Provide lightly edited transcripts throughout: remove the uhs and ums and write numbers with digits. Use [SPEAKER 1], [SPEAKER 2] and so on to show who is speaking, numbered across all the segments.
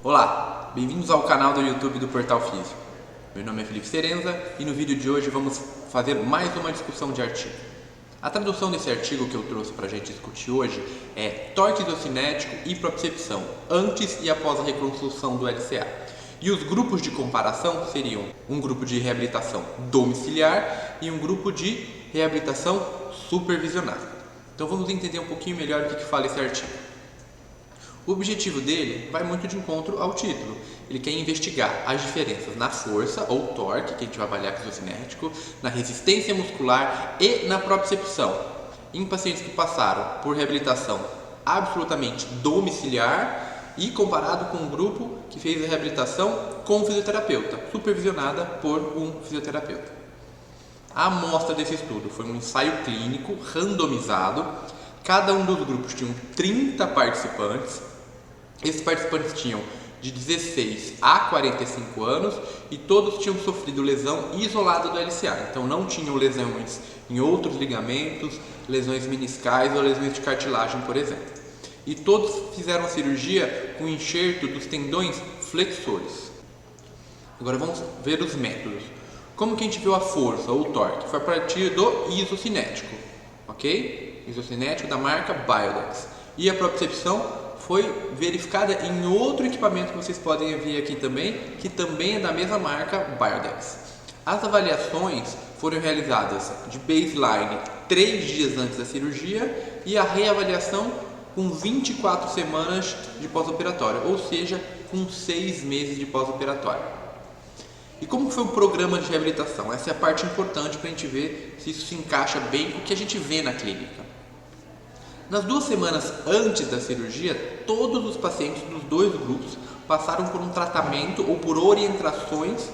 [SPEAKER 1] Olá, bem-vindos ao canal do YouTube do Portal Físico. Meu nome é Felipe Serenza e no vídeo de hoje vamos fazer mais uma discussão de artigo. A tradução desse artigo que eu trouxe para a gente discutir hoje é torque isocinético e propriocepção, antes e após a reconstrução do LCA. E os grupos de comparação seriam um grupo de reabilitação domiciliar e um grupo de reabilitação supervisionada. Então vamos entender um pouquinho melhor o que fala esse artigo. O objetivo dele vai muito de encontro ao título. Ele quer investigar as diferenças na força ou torque, que a gente vai avaliar com o isocinético, na resistência muscular e na propriocepção, em pacientes que passaram por reabilitação absolutamente domiciliar e comparado com um grupo que fez a reabilitação com um fisioterapeuta, supervisionada por um fisioterapeuta. A amostra desse estudo foi um ensaio clínico randomizado. Cada um dos grupos tinha 30 participantes. Esses participantes tinham de 16 a 45 anos e todos tinham sofrido lesão isolada do LCA. Então não tinham lesões em outros ligamentos, lesões meniscais ou lesões de cartilagem, por exemplo. E todos fizeram a cirurgia com enxerto dos tendões flexores. Agora vamos ver os métodos. Como que a gente viu a força ou o torque? Foi a partir do isocinético, ok? Isocinético da marca Biodex. E a propriocepção foi verificada em outro equipamento que vocês podem ver aqui também, que também é da mesma marca Biodex. As avaliações foram realizadas de baseline 3 dias antes da cirurgia e a reavaliação com 24 semanas de pós-operatório, ou seja, com 6 meses de pós-operatório. E como foi o programa de reabilitação? Essa é a parte importante para a gente ver se isso se encaixa bem com o que a gente vê na clínica. Nas 2 semanas antes da cirurgia, todos os pacientes dos 2 grupos passaram por um tratamento ou por orientações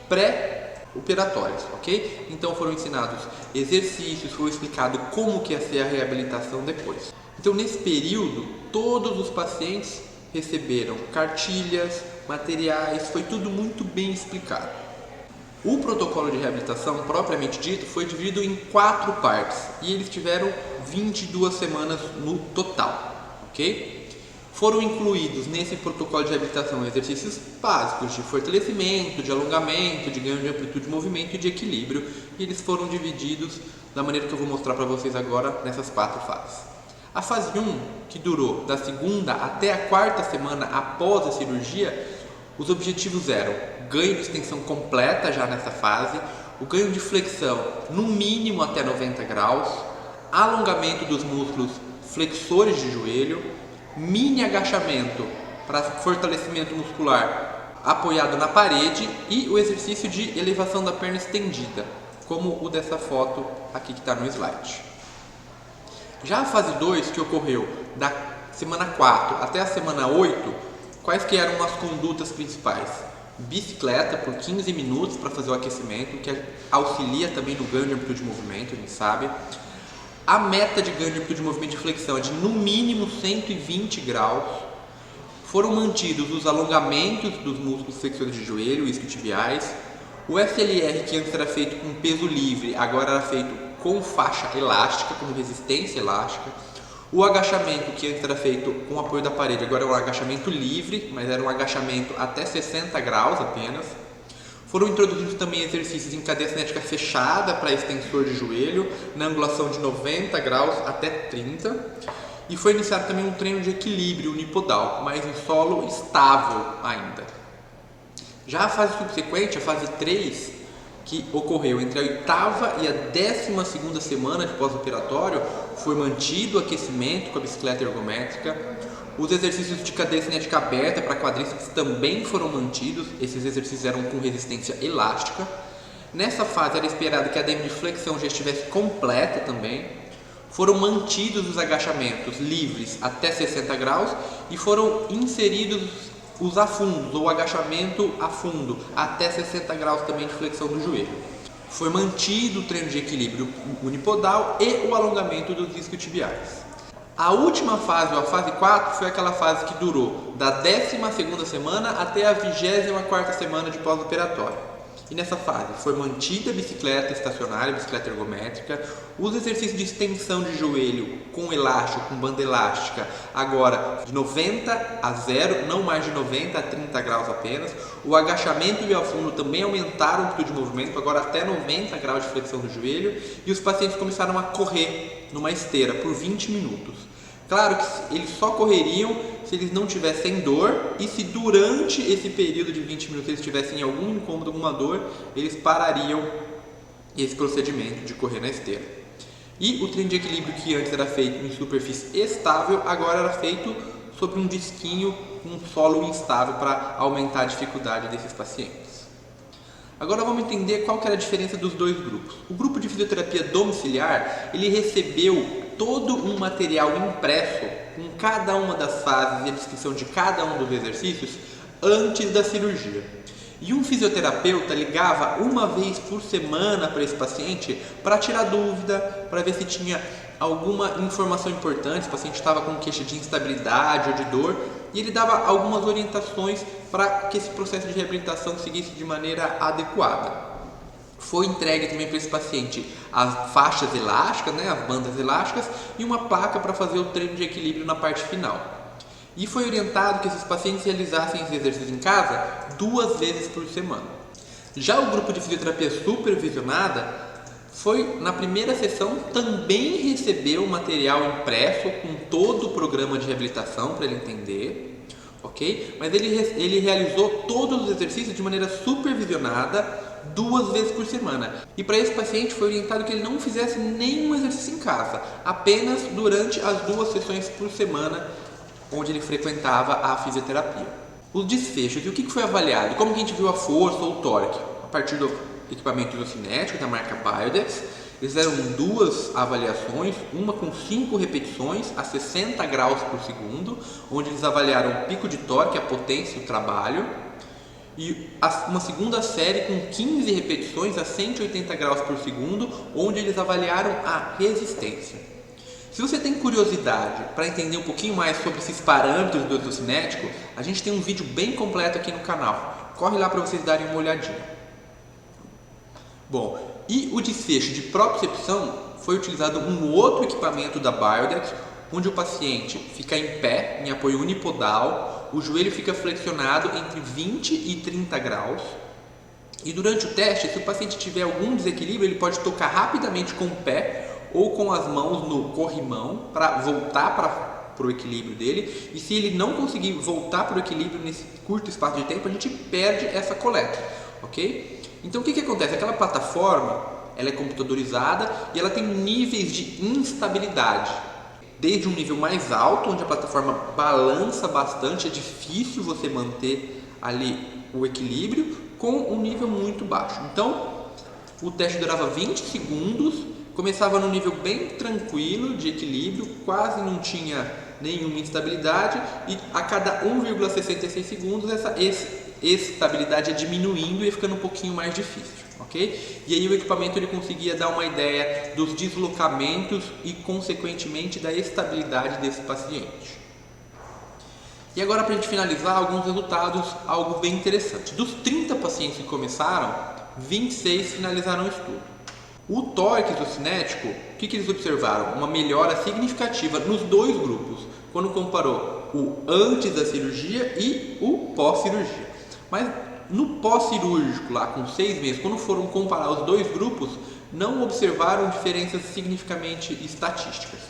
[SPEAKER 1] pré-operatórias, ok? Então foram ensinados exercícios, foi explicado como que ia ser a reabilitação depois. Então nesse período, todos os pacientes receberam cartilhas, materiais, foi tudo muito bem explicado. O protocolo de reabilitação, propriamente dito, foi dividido em 4 partes e eles tiveram 22 semanas no total, ok? Foram incluídos nesse protocolo de reabilitação exercícios básicos de fortalecimento, de alongamento, de ganho de amplitude de movimento e de equilíbrio, e eles foram divididos da maneira que eu vou mostrar para vocês agora nessas 4 fases. A fase 1, que durou da 2ª até a 4ª semana após a cirurgia, os objetivos eram ganho de extensão completa já nessa fase, o ganho de flexão no mínimo até 90 graus, alongamento dos músculos flexores de joelho, mini agachamento para fortalecimento muscular apoiado na parede e o exercício de elevação da perna estendida, como o dessa foto aqui que está no slide. Já a fase 2, que ocorreu da semana 4 até a semana 8, quais que eram as condutas principais? Bicicleta por 15 minutos para fazer o aquecimento, que auxilia também no ganho de amplitude de movimento, a gente sabe. A meta de ganho de amplitude de movimento de flexão é de no mínimo 120 graus. Foram mantidos os alongamentos dos músculos flexores de joelho, isquiotibiais. O SLR, que antes era feito com peso livre, agora era feito com faixa elástica, com resistência elástica. O agachamento, que antes era feito com apoio da parede, agora é um agachamento livre, mas era um agachamento até 60 graus apenas. Foram introduzidos também exercícios em cadeia cinética fechada para extensor de joelho, na angulação de 90 graus até 30. E foi iniciado também um treino de equilíbrio unipodal, mas em solo estável ainda. Já a fase subsequente, a fase 3, que ocorreu entre a 8ª e a 12ª semana de pós-operatório, foi mantido o aquecimento com a bicicleta ergométrica. Os exercícios de cadeia cinética aberta para quadríceps também foram mantidos. Esses exercícios eram com resistência elástica. Nessa fase era esperado que a DM de flexão já estivesse completa também. Foram mantidos os agachamentos livres até 60 graus e foram inseridos os afundos ou agachamento a fundo até 60 graus também de flexão do joelho. Foi mantido o treino de equilíbrio unipodal e o alongamento dos isquiotibiais. A última fase, ou a fase 4, foi aquela fase que durou da 12ª semana até a 24ª semana de pós-operatório. E nessa fase foi mantida a bicicleta estacionária, a bicicleta ergométrica, os exercícios de extensão de joelho com elástico, com banda elástica, agora de 90 a 0, não mais de 90 a 30 graus apenas. O agachamento e o afundo também aumentaram a amplitude de movimento, agora até 90 graus de flexão do joelho, e os pacientes começaram a correr numa esteira por 20 minutos. Claro que eles só correriam se eles não tivessem dor e se durante esse período de 20 minutos eles tivessem algum incômodo, alguma dor, eles parariam esse procedimento de correr na esteira. E o treino de equilíbrio que antes era feito em superfície estável, agora era feito sobre um disquinho, um solo instável para aumentar a dificuldade desses pacientes. Agora vamos entender qual que era a diferença dos dois grupos. O grupo de fisioterapia domiciliar, ele recebeu todo um material impresso com cada uma das fases e a descrição de cada um dos exercícios antes da cirurgia. E um fisioterapeuta ligava uma vez por semana para esse paciente para tirar dúvida, para ver se tinha alguma informação importante, se o paciente estava com queixa de instabilidade ou de dor, e ele dava algumas orientações para que esse processo de reabilitação seguisse de maneira adequada. Foi entregue também para esse paciente as faixas elásticas, as bandas elásticas, e uma placa para fazer o treino de equilíbrio na parte final. E foi orientado que esses pacientes realizassem esse exercício em casa 2 vezes por semana. Já o grupo de fisioterapia supervisionada foi, na primeira sessão, também recebeu material impresso com todo o programa de reabilitação para ele entender, ok? Mas ele realizou todos os exercícios de maneira supervisionada 2 vezes por semana. E para esse paciente foi orientado que ele não fizesse nenhum exercício em casa, apenas durante as 2 sessões por semana onde ele frequentava a fisioterapia. Os desfechos e o que foi avaliado, como que a gente viu a força ou o torque? A partir do equipamento isocinético da marca Biodex, eles fizeram 2 avaliações, uma com 5 repetições a 60 graus por segundo, onde eles avaliaram o pico de torque, a potência e o trabalho, e uma segunda série com 15 repetições a 180 graus por segundo, onde eles avaliaram a resistência. Se você tem curiosidade para entender um pouquinho mais sobre esses parâmetros do isocinético, a gente tem um vídeo bem completo aqui no canal. Corre lá para vocês darem uma olhadinha. Bom, e o desfecho de propriocepção foi utilizado um outro equipamento da Biodex, onde o paciente fica em pé, em apoio unipodal, o joelho fica flexionado entre 20 e 30 graus. E durante o teste, se o paciente tiver algum desequilíbrio, ele pode tocar rapidamente com o pé ou com as mãos no corrimão para voltar para o equilíbrio dele. E se ele não conseguir voltar para o equilíbrio nesse curto espaço de tempo, a gente perde essa coleta, ok? Então o que acontece? Aquela plataforma, ela é computadorizada e ela tem níveis de instabilidade. Desde um nível mais alto, onde a plataforma balança bastante, é difícil você manter ali o equilíbrio, com um nível muito baixo. Então, o teste durava 20 segundos, começava num nível bem tranquilo de equilíbrio, quase não tinha nenhuma instabilidade, e a cada 1,66 segundos essa estabilidade ia diminuindo e ia ficando um pouquinho mais difícil, ok? E aí o equipamento ele conseguia dar uma ideia dos deslocamentos e consequentemente da estabilidade desse paciente. E agora, para a gente finalizar, alguns resultados, algo bem interessante. Dos 30 pacientes que começaram, 26 finalizaram o estudo. O torque isocinético, o que eles observaram? Uma melhora significativa nos 2 grupos, quando comparou o antes da cirurgia e o pós-cirurgia. Mas no pós-cirúrgico, lá com 6 meses, quando foram comparar os 2 grupos, não observaram diferenças significativamente estatísticas.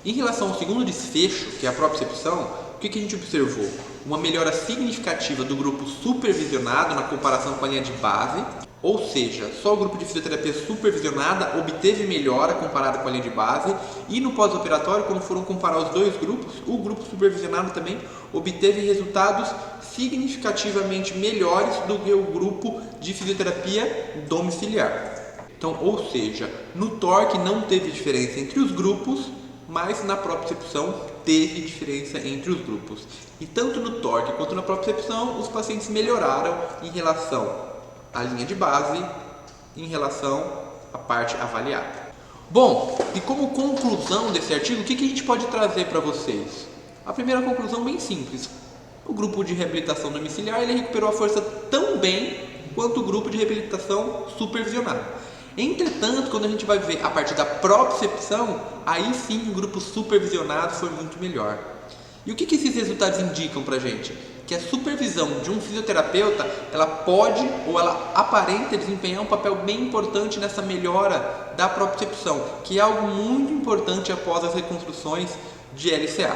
[SPEAKER 1] Em relação ao segundo desfecho, que é a propriocepção, o que a gente observou? Uma melhora significativa do grupo supervisionado na comparação com a linha de base, ou seja, só o grupo de fisioterapia supervisionada obteve melhora comparado com a linha de base, e no pós-operatório, quando foram comparar os 2 grupos, o grupo supervisionado também obteve resultados significativamente melhores do que o grupo de fisioterapia domiciliar. Então, ou seja, no torque não teve diferença entre os grupos, mas na propriocepção teve diferença entre os grupos. E tanto no torque quanto na propriocepção, os pacientes melhoraram em relação à linha de base, em relação à parte avaliada. Bom, e como conclusão desse artigo, o que a gente pode trazer para vocês? A primeira conclusão bem simples. O grupo de reabilitação domiciliar ele recuperou a força tão bem quanto o grupo de reabilitação supervisionado. Entretanto, quando a gente vai ver a partir da propriocepção, aí sim o grupo supervisionado foi muito melhor. E o que esses resultados indicam pra gente? Que a supervisão de um fisioterapeuta, ela pode ou ela aparenta desempenhar um papel bem importante nessa melhora da propriocepção, que é algo muito importante após as reconstruções de LCA.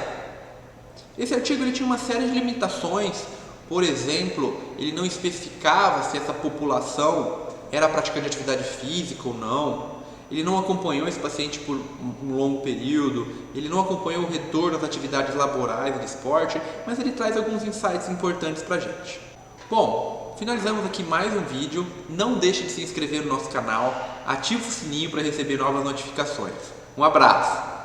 [SPEAKER 1] Esse artigo ele tinha uma série de limitações, por exemplo, ele não especificava se essa população era praticante de atividade física ou não, ele não acompanhou esse paciente por um longo período, ele não acompanhou o retorno às atividades laborais e de esporte, mas ele traz alguns insights importantes para a gente. Bom, finalizamos aqui mais um vídeo, não deixe de se inscrever no nosso canal, ative o sininho para receber novas notificações. Um abraço!